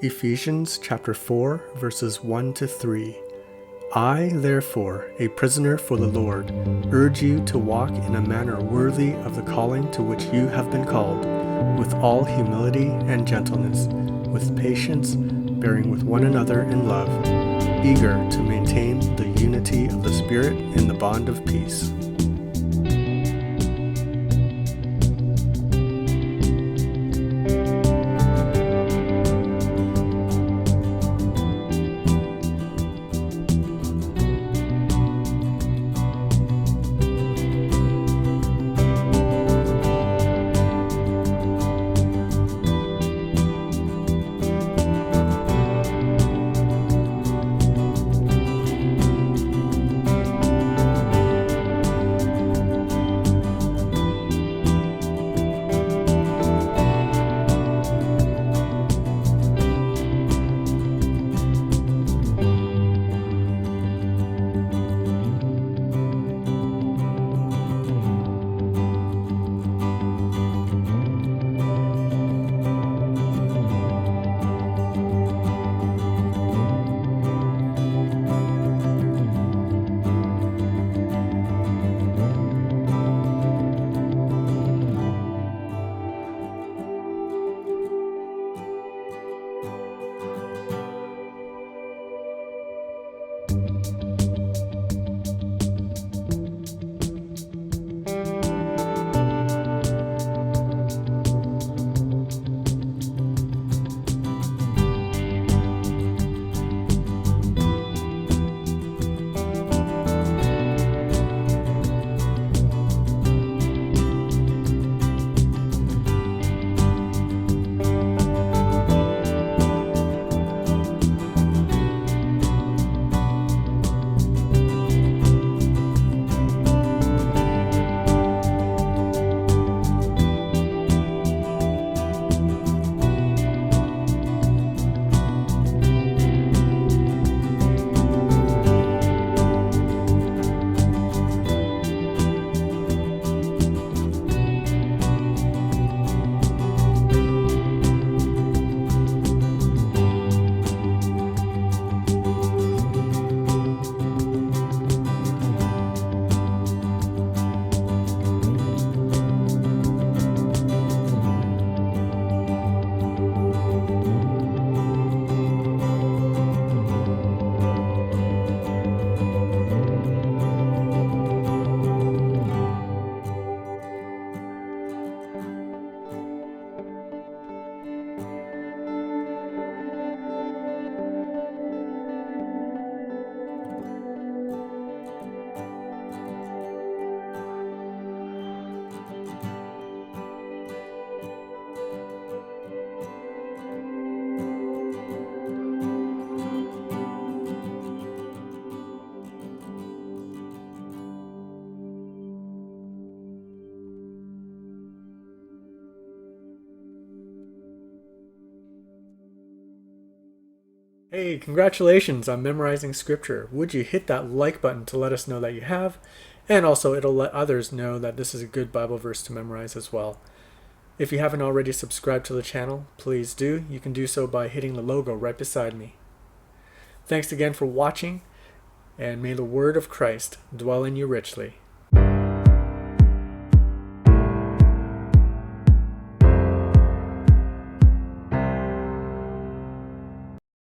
Ephesians chapter 4, verses 1 to 3. I, therefore, a prisoner for the Lord, urge you to walk in a manner worthy of the calling to which you have been called, with all humility and gentleness, with patience, bearing with one another in love, eager to maintain the unity of the Spirit in the bond of peace. Hey, congratulations on memorizing scripture. Would you hit that like button to let us know that you have? And also, it'll let others know that this is a good Bible verse to memorize as well. If you haven't already subscribed to the channel, please do. You can do so by hitting the logo right beside me. Thanks again for watching, and may the word of Christ dwell in you richly.